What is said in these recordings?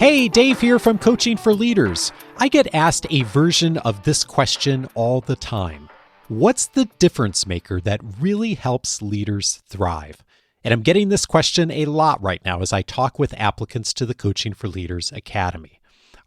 Hey, Dave here from Coaching for Leaders. I get asked a version of this question all the time. What's the difference maker that really helps leaders thrive? And I'm getting this question a lot right now as I talk with applicants to the Coaching for Leaders Academy.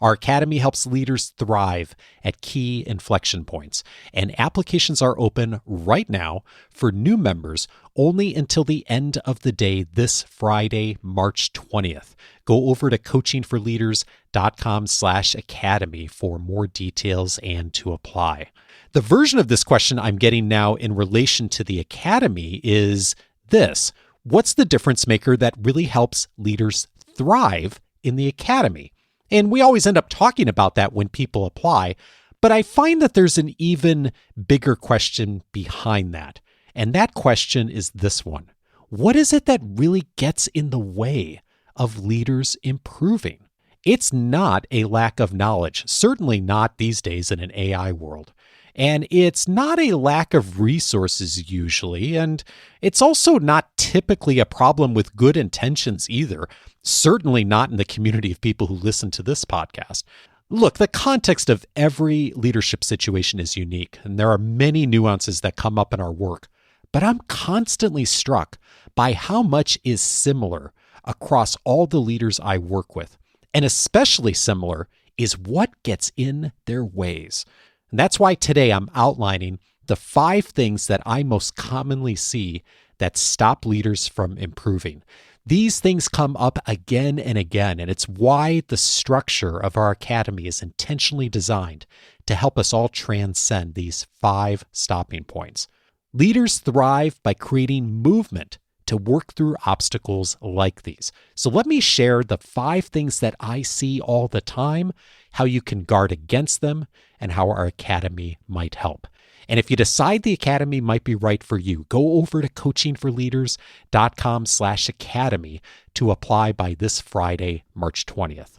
Our academy helps leaders thrive at key inflection points, and applications are open right now for new members only until the end of the day this Friday, March 20th. Go over to coachingforleaders.com/academy for more details and to apply. The version of this question I'm getting now in relation to the academy is this: what's the difference maker that really helps leaders thrive in the academy? And we always end up talking about that when people apply, but I find that there's an even bigger question behind that. And that question is this one: what is it that really gets in the way of leaders improving? It's not a lack of knowledge, certainly not these days in an AI world. And it's not a lack of resources usually, and it's also not typically a problem with good intentions either, certainly not in the community of people who listen to this podcast. Look, the context of every leadership situation is unique, and there are many nuances that come up in our work, but I'm constantly struck by how much is similar across all the leaders I work with, and especially similar is what gets in their ways. And that's why today I'm outlining the 5 things that I most commonly see that stop leaders from improving. These things come up again and again, and it's why the structure of our academy is intentionally designed to help us all transcend these 5 stopping points. Leaders thrive by creating movement to work through obstacles like these. So let me share the 5 things that I see all the time, how you can guard against them, and how our academy might help. And if you decide the academy might be right for you, go over to coachingforleaders.com/academy to apply by this Friday, March 20th.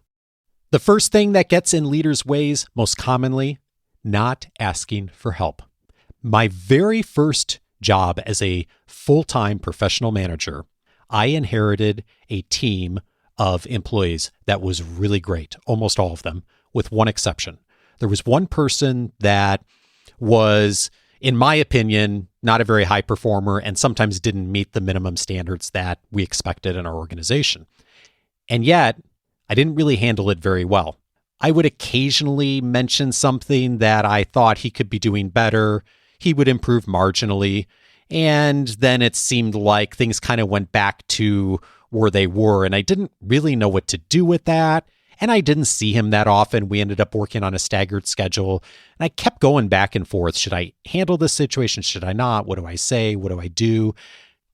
The first thing that gets in leaders' ways most commonly, not asking for help. My very first job as a full-time professional manager, I inherited a team of employees that was really great, almost all of them, with one exception. There was one person that was, in my opinion, not a very high performer and sometimes didn't meet the minimum standards that we expected in our organization. And yet, I didn't really handle it very well. I would occasionally mention something that I thought he could be doing better. He would improve marginally. And then it seemed like things kind of went back to where they were. And I didn't really know what to do with that. And I didn't see him that often. We ended up working on a staggered schedule. And I kept going back and forth. Should I handle this situation? Should I not? What do I say? What do I do?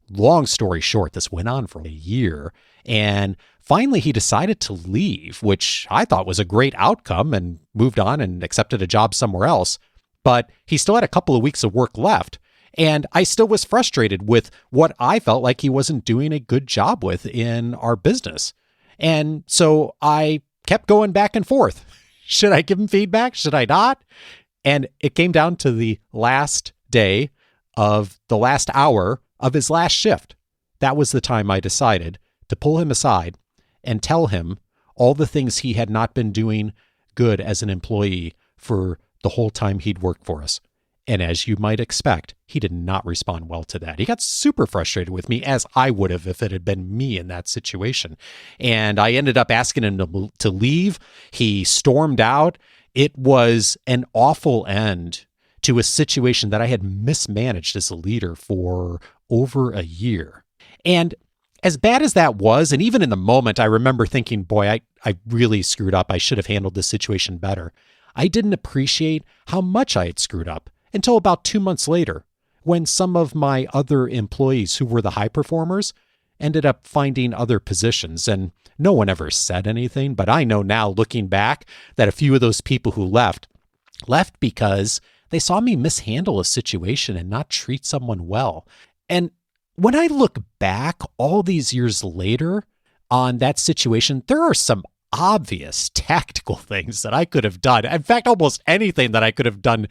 Long story short, this went on for a year. And finally, he decided to leave, which I thought was a great outcome, and moved on and accepted a job somewhere else. But he still had a couple of weeks of work left. And I still was frustrated with what I felt like he wasn't doing a good job with in our business. And so I kept going back and forth. Should I give him feedback? Should I not? And it came down to the last day of the last hour of his last shift. That was the time I decided to pull him aside and tell him all the things he had not been doing good as an employee for the whole time he'd worked for us. And as you might expect, he did not respond well to that. He got super frustrated with me, as I would have if it had been me in that situation. And I ended up asking him to leave. He stormed out. It was an awful end to a situation that I had mismanaged as a leader for over a year. And as bad as that was, and even in the moment, I remember thinking, boy, I really screwed up. I should have handled this situation better. I didn't appreciate how much I had screwed up until about 2 months later, when some of my other employees who were the high performers ended up finding other positions. And no one ever said anything, but I know now, looking back, that a few of those people who left because they saw me mishandle a situation and not treat someone well. And when I look back all these years later on that situation, there are some obvious tactical things that I could have done. In fact, almost anything that I could have done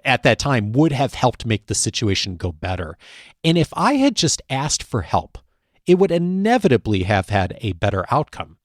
at that time would have helped make the situation go better. And if I had just asked for help, it would inevitably have had a better outcome.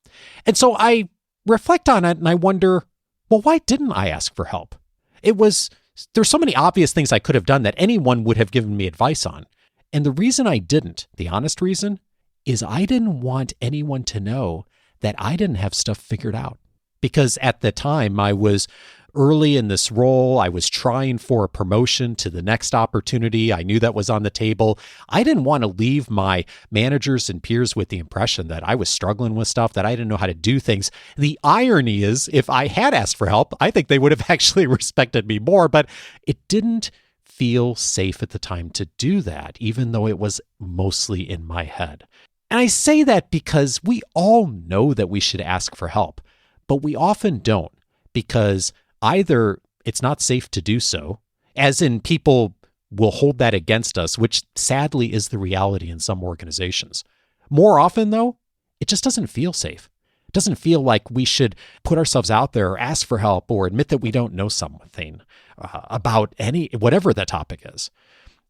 And so I reflect on it and I wonder, well, why didn't I ask for help? There's so many obvious things I could have done that anyone would have given me advice on. And the reason I didn't, the honest reason, is I didn't want anyone to know that I didn't have stuff figured out. Because at the time I was early in this role, I was trying for a promotion to the next opportunity. I knew that was on the table. I didn't want to leave my managers and peers with the impression that I was struggling with stuff, that I didn't know how to do things. The irony is, if I had asked for help, I think they would have actually respected me more, but it didn't feel safe at the time to do that, even though it was mostly in my head. And I say that because we all know that we should ask for help, but we often don't, because either it's not safe to do so, as in people will hold that against us, which sadly is the reality in some organizations. More often, though, it just doesn't feel safe. It doesn't feel like we should put ourselves out there or ask for help or admit that we don't know something about whatever the topic is.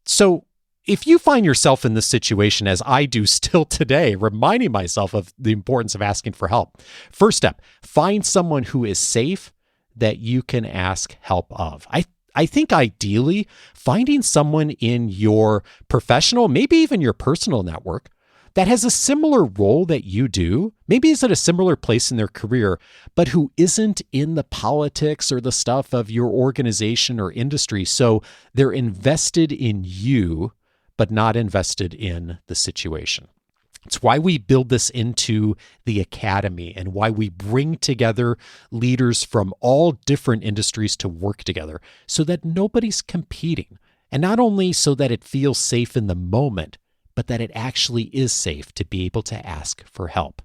So if you find yourself in this situation, as I do still today, reminding myself of the importance of asking for help, first step, find someone who is safe that you can ask help of. I think ideally finding someone in your professional, maybe even your personal network that has a similar role that you do, maybe is at a similar place in their career, but who isn't in the politics or the stuff of your organization or industry. So they're invested in you, but not invested in the situation. It's why we build this into the academy and why we bring together leaders from all different industries to work together so that nobody's competing. And not only so that it feels safe in the moment, but that it actually is safe to be able to ask for help.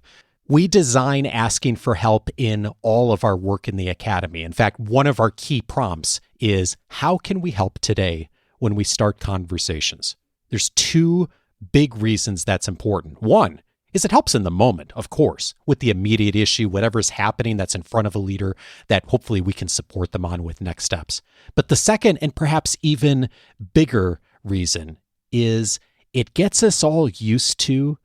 We design asking for help in all of our work in the academy. In fact, one of our key prompts is, how can we help today when we start conversations? There's two big reasons that's important. One is it helps in the moment, of course, with the immediate issue, whatever's happening that's in front of a leader that hopefully we can support them on with next steps. But the second and perhaps even bigger reason is it gets us all used to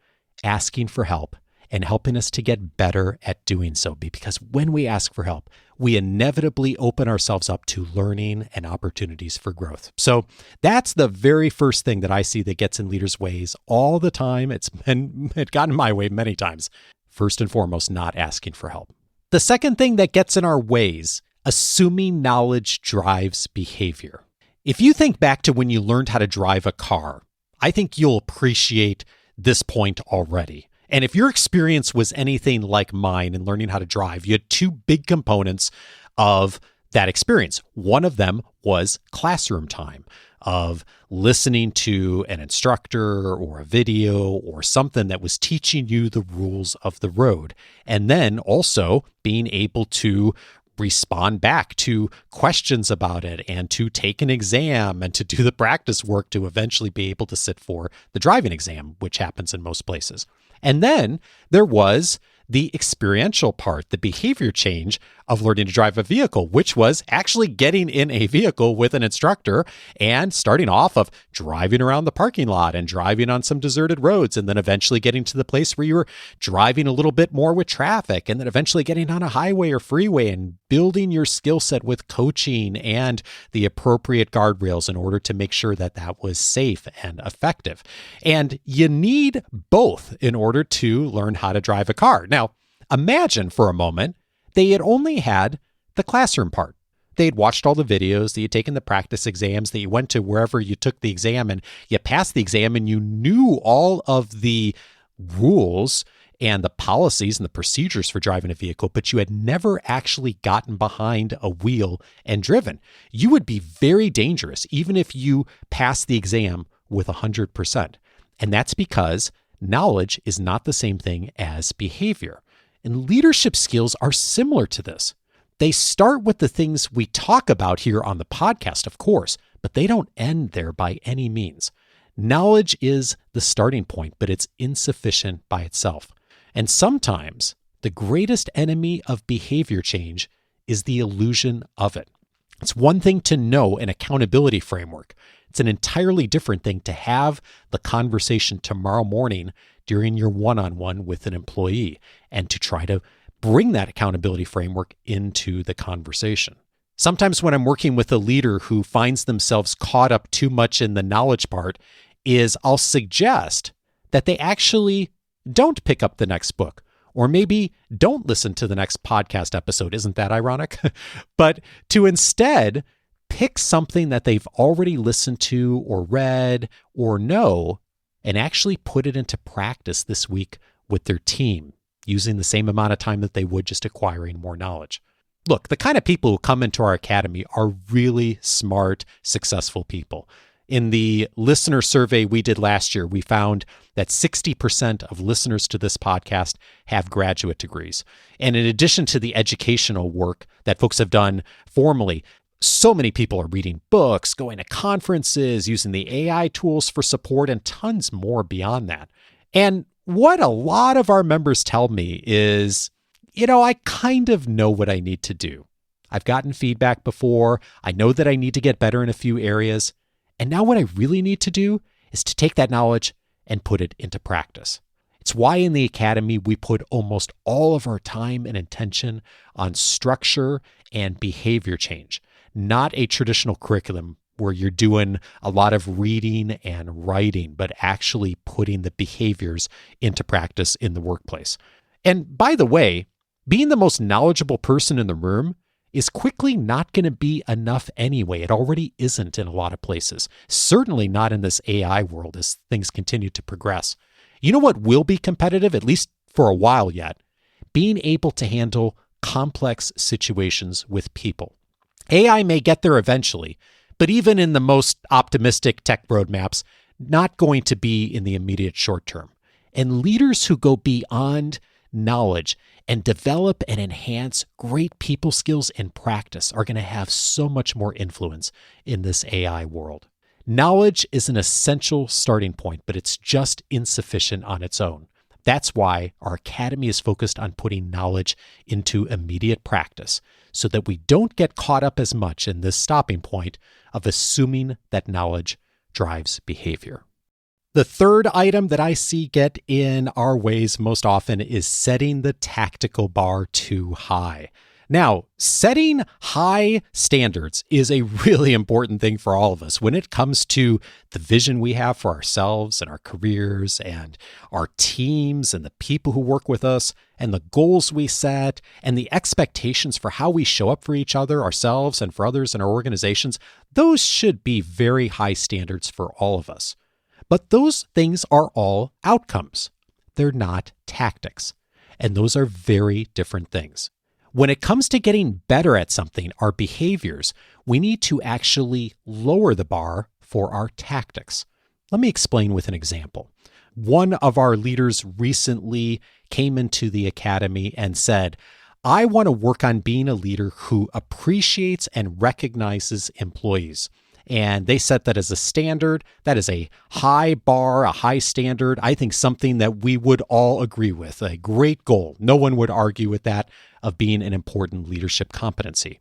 asking for help and helping us to get better at doing so. Because when we ask for help, we inevitably open ourselves up to learning and opportunities for growth. So that's the very first thing that I see that gets in leaders' ways all the time. It got in my way many times. First and foremost, not asking for help. The second thing that gets in our ways, assuming knowledge drives behavior. If you think back to when you learned how to drive a car, I think you'll appreciate this point already. And if your experience was anything like mine in learning how to drive, you had two big components of that experience. One of them was classroom time, of listening to an instructor or a video or something that was teaching you the rules of the road. And then also being able to respond back to questions about it and to take an exam and to do the practice work to eventually be able to sit for the driving exam, which happens in most places. And then there was the experiential part, the behavior change of learning to drive a vehicle, which was actually getting in a vehicle with an instructor and starting off of driving around the parking lot and driving on some deserted roads, and then eventually getting to the place where you were driving a little bit more with traffic, and then eventually getting on a highway or freeway and building your skill set with coaching and the appropriate guardrails in order to make sure that that was safe and effective. And you need both in order to learn how to drive a car. Now, imagine for a moment they had only had the classroom part. They had watched all the videos, that you had taken the practice exams, that you went to wherever you took the exam and you passed the exam and you knew all of the rules and the policies and the procedures for driving a vehicle, but you had never actually gotten behind a wheel and driven. You would be very dangerous, even if you passed the exam with 100%. And that's because knowledge is not the same thing as behavior. And leadership skills are similar to this. They start with the things we talk about here on the podcast, of course, but they don't end there by any means. Knowledge is the starting point, but it's insufficient by itself. And sometimes the greatest enemy of behavior change is the illusion of it. It's one thing to know an accountability framework. It's an entirely different thing to have the conversation tomorrow morning during your one-on-one with an employee and to try to bring that accountability framework into the conversation. Sometimes when I'm working with a leader who finds themselves caught up too much in the knowledge part, is I'll suggest that they actually don't pick up the next book, or maybe don't listen to the next podcast episode. Isn't that ironic? But to instead pick something that they've already listened to or read or know and actually put it into practice this week with their team, using the same amount of time that they would just acquiring more knowledge. Look, the kind of people who come into our academy are really smart, successful people. In the listener survey we did last year, we found that 60% of listeners to this podcast have graduate degrees. And in addition to the educational work that folks have done formally, so many people are reading books, going to conferences, using the AI tools for support, and tons more beyond that. And what a lot of our members tell me is, I kind of know what I need to do. I've gotten feedback before. I know that I need to get better in a few areas. And now what I really need to do is to take that knowledge and put it into practice. It's why in the Academy, we put almost all of our time and attention on structure and behavior change, not a traditional curriculum where you're doing a lot of reading and writing, but actually putting the behaviors into practice in the workplace. And by the way, being the most knowledgeable person in the room is quickly not going to be enough anyway. It already isn't in a lot of places, certainly not in this AI world as things continue to progress. You know what will be competitive, at least for a while yet? Being able to handle complex situations with people. AI may get there eventually, but even in the most optimistic tech roadmaps, not going to be in the immediate short term. And leaders who go beyond knowledge and develop and enhance great people skills in practice are going to have so much more influence in this AI world. Knowledge is an essential starting point, but it's just insufficient on its own. That's why our academy is focused on putting knowledge into immediate practice so that we don't get caught up as much in this stopping point of assuming that knowledge drives behavior. The third item that I see get in our ways most often is setting the tactical bar too high. Now, setting high standards is a really important thing for all of us when it comes to the vision we have for ourselves and our careers and our teams and the people who work with us and the goals we set and the expectations for how we show up for each other, ourselves, and for others in our organizations. Those should be very high standards for all of us. But those things are all outcomes. They're not tactics. And those are very different things. When it comes to getting better at something, our behaviors, we need to actually lower the bar for our tactics. Let me explain with an example. One of our leaders recently came into the academy and said, I want to work on being a leader who appreciates and recognizes employees. And they set that as a standard. That is a high bar, a high standard. I think something that we would all agree with, a great goal. No one would argue with that of being an important leadership competency.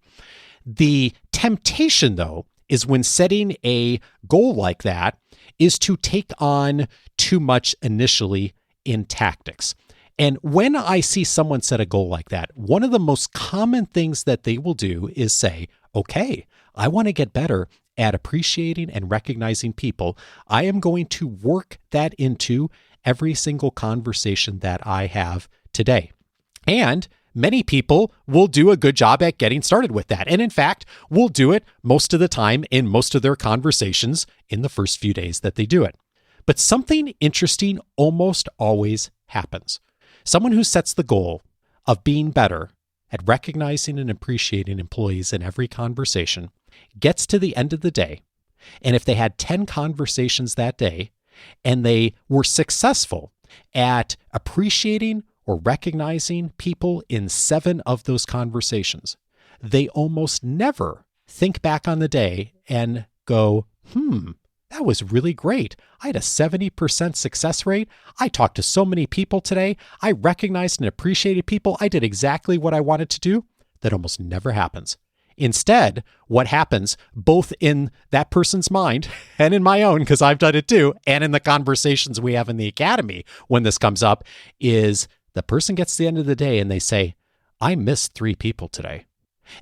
The temptation, though, is when setting a goal like that is to take on too much initially in tactics. And when I see someone set a goal like that, one of the most common things that they will do is say, okay, I want to get better at appreciating and recognizing people. I am going to work that into every single conversation that I have today. And many people will do a good job at getting started with that. And in fact, will do it most of the time in most of their conversations in the first few days that they do it. But something interesting almost always happens. Someone who sets the goal of being better at recognizing and appreciating employees in every conversation gets to the end of the day, and if they had 10 conversations that day and they were successful at appreciating or recognizing people in 7 of those conversations, they almost never think back on the day and go, that was really great. I had a 70% success rate. I talked to so many people today. I recognized and appreciated people. I did exactly what I wanted to do. That almost never happens. Instead, what happens both in that person's mind and in my own, because I've done it too, and in the conversations we have in the academy when this comes up, is the person gets to the end of the day and they say, I missed 3 people today.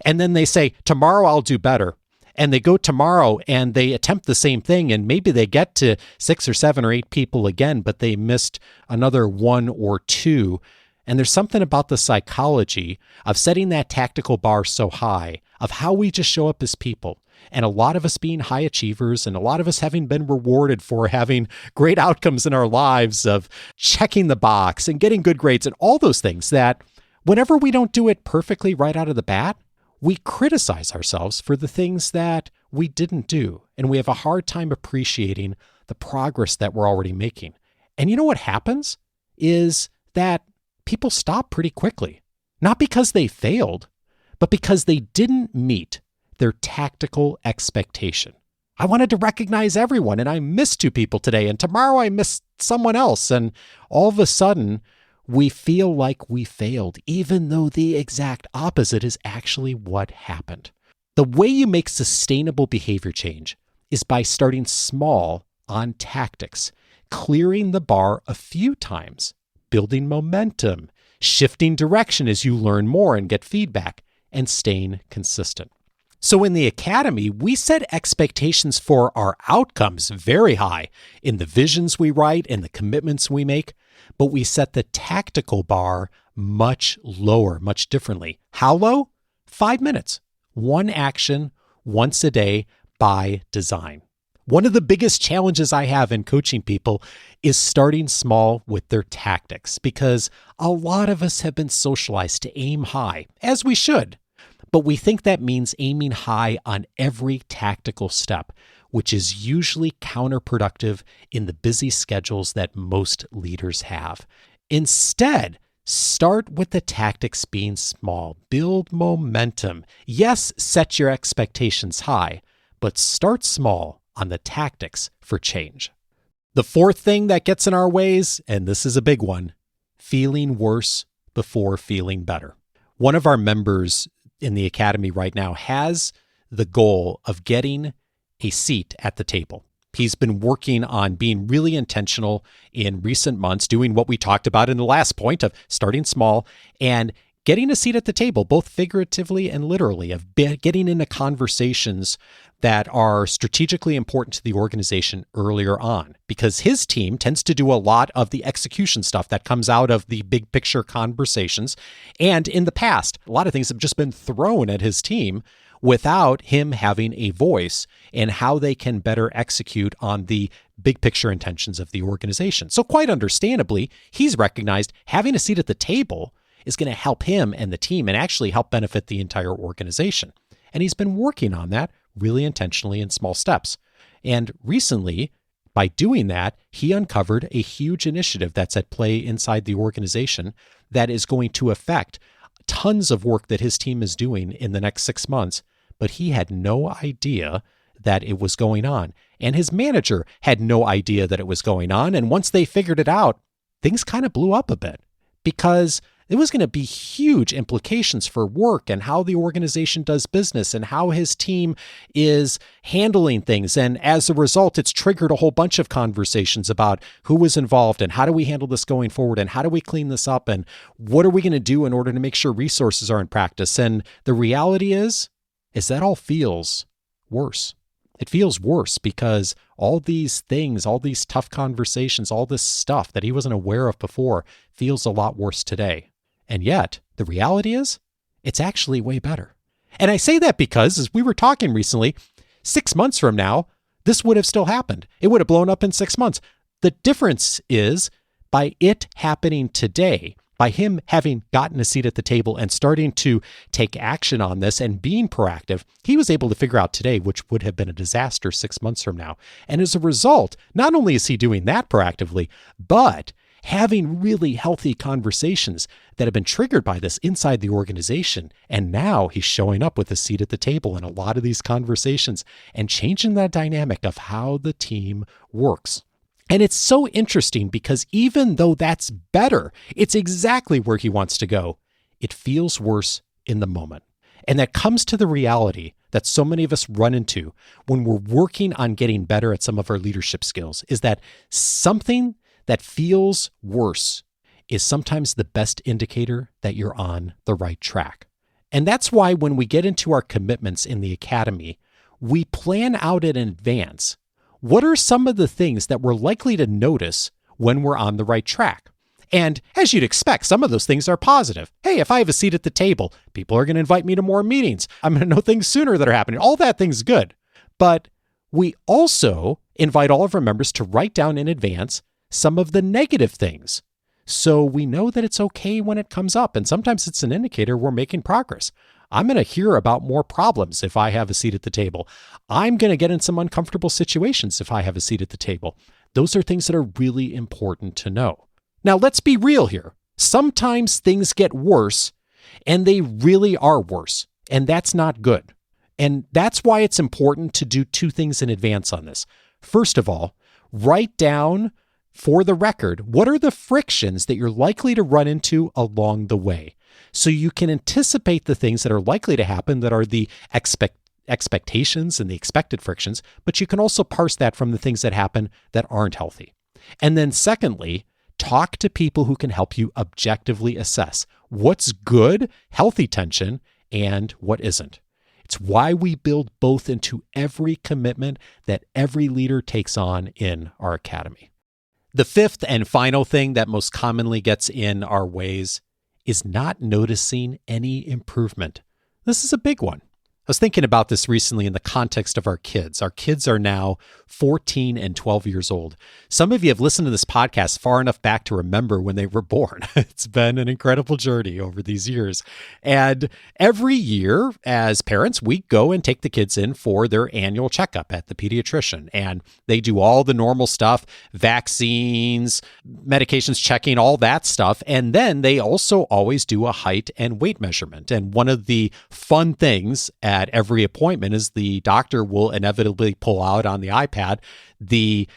And then they say, tomorrow I'll do better. And they go tomorrow and they attempt the same thing. And maybe they get to 6 or 7 or 8 people again, but they missed another 1 or 2. And there's something about the psychology of setting that tactical bar so high of how we just show up as people. And a lot of us being high achievers and a lot of us having been rewarded for having great outcomes in our lives of checking the box and getting good grades and all those things that whenever we don't do it perfectly right out of the bat, we criticize ourselves for the things that we didn't do. And we have a hard time appreciating the progress that we're already making. And you know what happens is that people stop pretty quickly, not because they failed, but because they didn't meet their tactical expectation. I wanted to recognize everyone and I missed 2 people today and tomorrow I missed someone else. And all of a sudden we feel like we failed, even though the exact opposite is actually what happened. The way you make sustainable behavior change is by starting small on tactics, clearing the bar a few times, building momentum, shifting direction as you learn more and get feedback, and staying consistent. So in the Academy, we set expectations for our outcomes very high in the visions we write and the commitments we make, but we set the tactical bar much lower, much differently. How low? 5 minutes. 1 action, once a day by design. One of the biggest challenges I have in coaching people is starting small with their tactics, because a lot of us have been socialized to aim high, as we should. But we think that means aiming high on every tactical step, which is usually counterproductive in the busy schedules that most leaders have. Instead, start with the tactics being small. Build momentum. Yes, set your expectations high, but start small on the tactics for change. The 4th thing that gets in our ways, and this is a big one, feeling worse before feeling better. One of our members in the Academy right now has the goal of getting a seat at the table. He's been working on being really intentional in recent months, doing what we talked about in the last point of starting small and getting a seat at the table, both figuratively and literally, of getting into conversations that are strategically important to the organization earlier on, because his team tends to do a lot of the execution stuff that comes out of the big picture conversations. And in the past, a lot of things have just been thrown at his team without him having a voice in how they can better execute on the big picture intentions of the organization. So quite understandably, he's recognized having a seat at the table is going to help him and the team and actually help benefit the entire organization. And he's been working on that really intentionally in small steps. And recently, by doing that, he uncovered a huge initiative that's at play inside the organization that is going to affect tons of work that his team is doing in the next 6 months. But he had no idea that it was going on. And his manager had no idea that it was going on. And once they figured it out, things kind of blew up a bit, because it was going to be huge implications for work and how the organization does business and how his team is handling things. And as a result, it's triggered a whole bunch of conversations about who was involved and how do we handle this going forward and how do we clean this up and what are we going to do in order to make sure resources are in practice. And the reality is that all feels worse. It feels worse because all these things, all these tough conversations, all this stuff that he wasn't aware of before feels a lot worse today. And yet, the reality is, it's actually way better. And I say that because, as we were talking recently, 6 months from now, this would have still happened. It would have blown up in 6 months. The difference is, by it happening today, by him having gotten a seat at the table and starting to take action on this and being proactive, he was able to figure out today, which would have been a disaster 6 months from now. And as a result, not only is he doing that proactively, but having really healthy conversations that have been triggered by this inside the organization. And now he's showing up with a seat at the table in a lot of these conversations and changing that dynamic of how the team works. And it's so interesting because even though that's better, it's exactly where he wants to go. It feels worse in the moment. And that comes to the reality that so many of us run into when we're working on getting better at some of our leadership skills, is that something that feels worse is sometimes the best indicator that you're on the right track. And that's why when we get into our commitments in the academy, we plan out in advance. What are some of the things that we're likely to notice when we're on the right track? And as you'd expect, some of those things are positive. Hey, if I have a seat at the table, people are going to invite me to more meetings. I'm going to know things sooner that are happening. All that thing's good. But we also invite all of our members to write down in advance some of the negative things, so we know that it's okay when it comes up. And sometimes it's an indicator we're making progress. I'm going to hear about more problems if I have a seat at the table. I'm going to get in some uncomfortable situations if I have a seat at the table. Those are things that are really important to know. Now, let's be real here. Sometimes things get worse, and they really are worse, and that's not good. And that's why it's important to do two things in advance on this. First of all, write down for the record, what are the frictions that you're likely to run into along the way? So you can anticipate the things that are likely to happen that are the expectations and the expected frictions, but you can also parse that from the things that happen that aren't healthy. And then secondly, talk to people who can help you objectively assess what's good, healthy tension, and what isn't. It's why we build both into every commitment that every leader takes on in our academy. The fifth and final thing that most commonly gets in our ways is not noticing any improvement. This is a big one. I was thinking about this recently in the context of our kids. Our kids are now 14 and 12 years old. Some of you have listened to this podcast far enough back to remember when they were born. It's been an incredible journey over these years. And every year, as parents, we go and take the kids in for their annual checkup at the pediatrician. And they do all the normal stuff, vaccines, medications checking, all that stuff. And then they also always do a height and weight measurement. And one of the fun things at every appointment is the doctor will inevitably pull out on the iPad the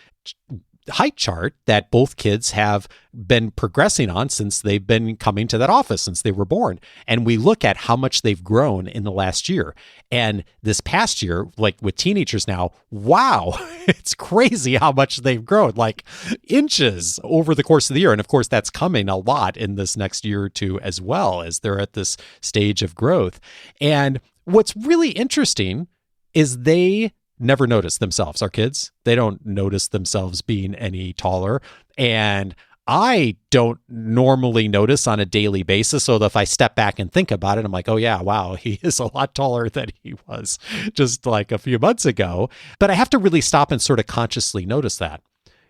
height chart that both kids have been progressing on since they've been coming to that office, since they were born. And we look at how much they've grown in the last year. And this past year, like with teenagers now, wow, it's crazy how much they've grown, like inches over the course of the year. And of course, that's coming a lot in this next year or two as well, as they're at this stage of growth. And what's really interesting is they never notice themselves. Our kids, they don't notice themselves being any taller. And I don't normally notice on a daily basis. So that if I step back and think about it, I'm like, oh yeah, wow, he is a lot taller than he was just like a few months ago. But I have to really stop and sort of consciously notice that.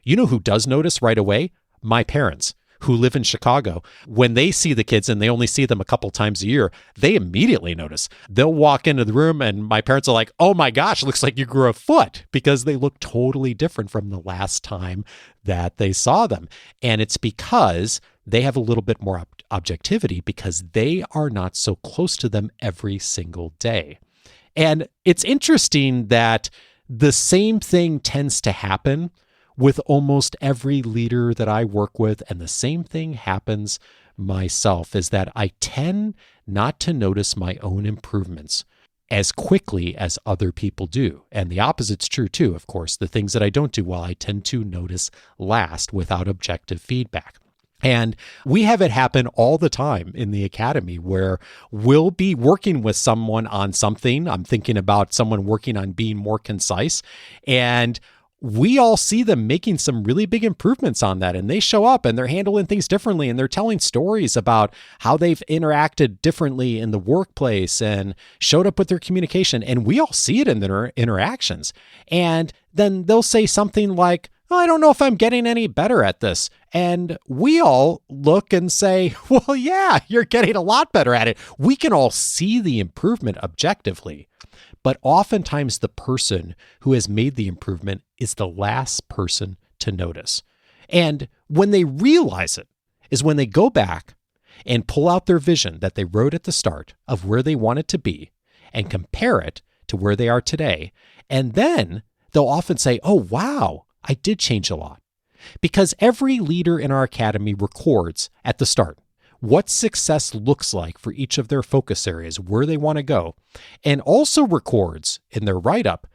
You know who does notice right away? My parents, who live in Chicago. When they see the kids and they only see them a couple times a year, they immediately notice. They'll walk into the room and my parents are like, oh my gosh, looks like you grew a foot, because they look totally different from the last time that they saw them. And it's because they have a little bit more objectivity because they are not so close to them every single day. And it's interesting that the same thing tends to happen with almost every leader that I work with. And the same thing happens myself, is that I tend not to notice my own improvements as quickly as other people do. And the opposite's true too, of course. The things that I don't do well, I tend to notice last without objective feedback. And we have it happen all the time in the academy where we'll be working with someone on something. I'm thinking about someone working on being more concise, and we all see them making some really big improvements on that, and they show up and they're handling things differently, and they're telling stories about how they've interacted differently in the workplace and showed up with their communication. And we all see it in their interactions. And then they'll say something like, oh, I don't know if I'm getting any better at this. And we all look and say, well, yeah, you're getting a lot better at it. We can all see the improvement objectively. But oftentimes the person who has made the improvement is the last person to notice. And when they realize it is when they go back and pull out their vision that they wrote at the start of where they want it to be and compare it to where they are today. And then they'll often say, oh, wow, I did change a lot. Because every leader in our academy records at the start what success looks like for each of their focus areas, where they want to go, and also records in their write-up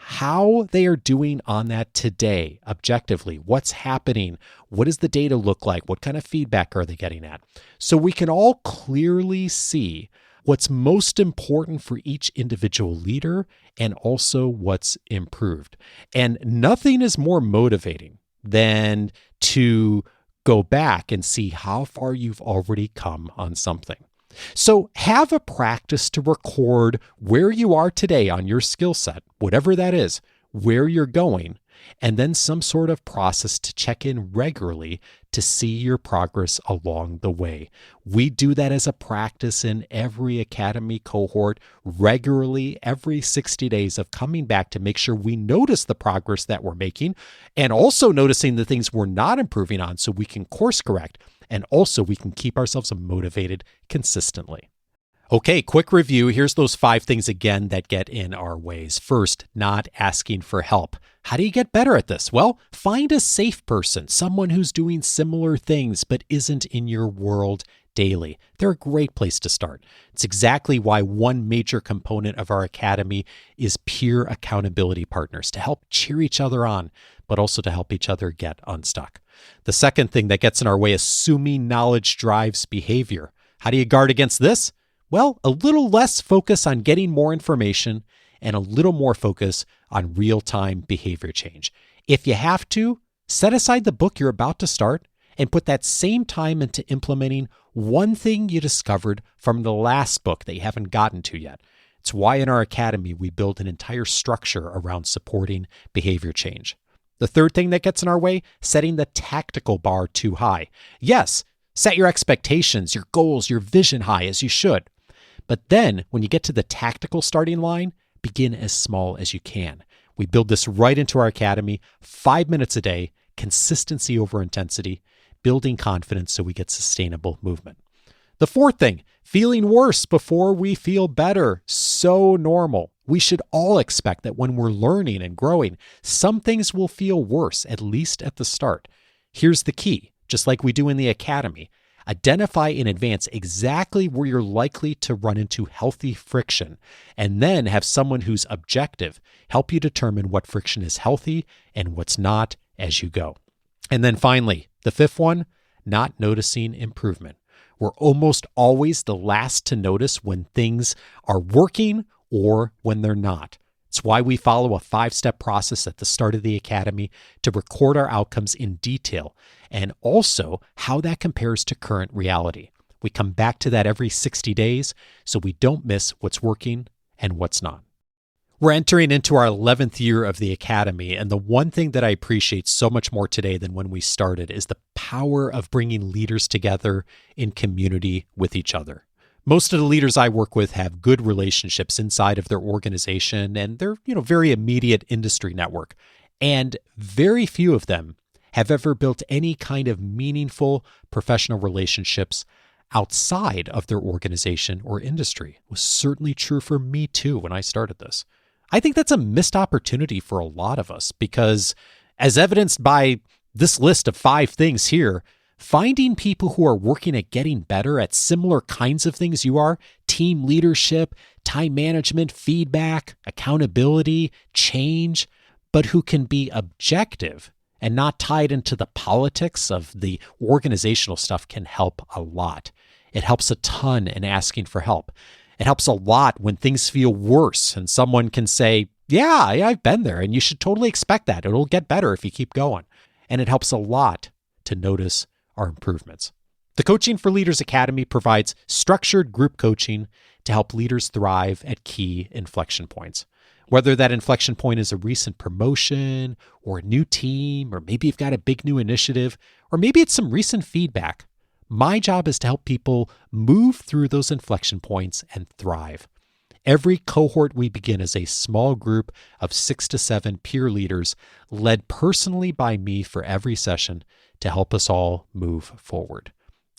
how they are doing on that today, objectively. What's happening? What does the data look like? What kind of feedback are they getting at? So we can all clearly see what's most important for each individual leader and also what's improved. And nothing is more motivating than to go back and see how far you've already come on something. So have a practice to record where you are today on your skill set, whatever that is, where you're going, and then some sort of process to check in regularly to see your progress along the way. We do that as a practice in every academy cohort regularly, every 60 days of coming back to make sure we notice the progress that we're making and also noticing the things we're not improving on so we can course correct. And also we can keep ourselves motivated consistently. Okay, quick review. Here's those 5 things again that get in our ways. First, not asking for help. How do you get better at this? Well, find a safe person, someone who's doing similar things but isn't in your world daily. They're a great place to start. It's exactly why one major component of our academy is peer accountability partners to help cheer each other on, but also to help each other get unstuck. The second thing that gets in our way, assuming knowledge drives behavior. How do you guard against this? Well, a little less focus on getting more information and a little more focus on real-time behavior change. If you have to, set aside the book you're about to start and put that same time into implementing one thing you discovered from the last book that you haven't gotten to yet. It's why in our academy we build an entire structure around supporting behavior change. The third thing that gets in our way, setting the tactical bar too high. Yes, set your expectations, your goals, your vision high as you should. But then when you get to the tactical starting line, begin as small as you can. We build this right into our academy, 5 minutes a day, consistency over intensity, building confidence so we get sustainable movement. The fourth thing, feeling worse before we feel better. So normal. We should all expect that when we're learning and growing, some things will feel worse, at least at the start. Here's the key, just like we do in the academy. Identify in advance exactly where you're likely to run into healthy friction, and then have someone who's objective help you determine what friction is healthy and what's not as you go. And then finally, the fifth one, not noticing improvement. We're almost always the last to notice when things are working or when they're not. It's why we follow a 5-step process at the start of the academy to record our outcomes in detail and also how that compares to current reality. We come back to that every 60 days so we don't miss what's working and what's not. We're entering into our 11th year of the academy, and the one thing that I appreciate so much more today than when we started is the power of bringing leaders together in community with each other. Most of the leaders I work with have good relationships inside of their organization and their, very immediate industry network. And very few of them have ever built any kind of meaningful professional relationships outside of their organization or industry. It was certainly true for me too when I started this. I think that's a missed opportunity for a lot of us because, as evidenced by this list of 5 things here, finding people who are working at getting better at similar kinds of things you are, team leadership, time management, feedback, accountability, change, but who can be objective and not tied into the politics of the organizational stuff can help a lot. It helps a ton in asking for help. It helps a lot when things feel worse and someone can say, yeah, I've been there and you should totally expect that. It'll get better if you keep going. And it helps a lot to notice our improvements. The Coaching for Leaders Academy provides structured group coaching to help leaders thrive at key inflection points. Whether that inflection point is a recent promotion or a new team, or maybe you've got a big new initiative, or maybe it's some recent feedback. My job is to help people move through those inflection points and thrive. Every cohort we begin as a small group of 6 to 7 peer leaders led personally by me for every session to help us all move forward.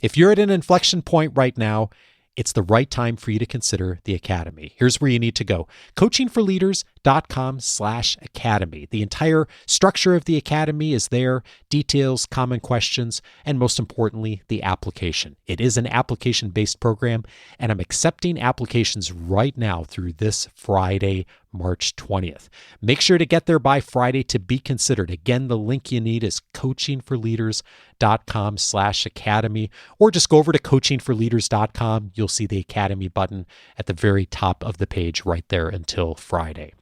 If you're at an inflection point right now, it's the right time for you to consider the academy. Here's where you need to go: coachingforleaders.com leadersway.com/academy. The entire structure of the academy is there, details, common questions, and most importantly, the application. It is an application-based program, and I'm accepting applications right now through this Friday, March 20th. Make sure to get there by Friday to be considered. Again, the link you need is coachingforleaders.com/academy, or just go over to coachingforleaders.com. You'll see the academy button at the very top of the page right there until Friday.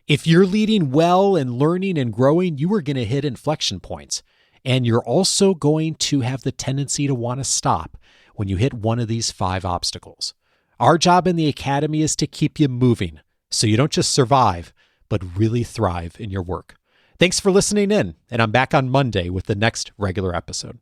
If you're leading well and learning and growing, you are going to hit inflection points. And you're also going to have the tendency to want to stop when you hit one of these 5 obstacles. Our job in the academy is to keep you moving so you don't just survive, but really thrive in your work. Thanks for listening in, and I'm back on Monday with the next regular episode.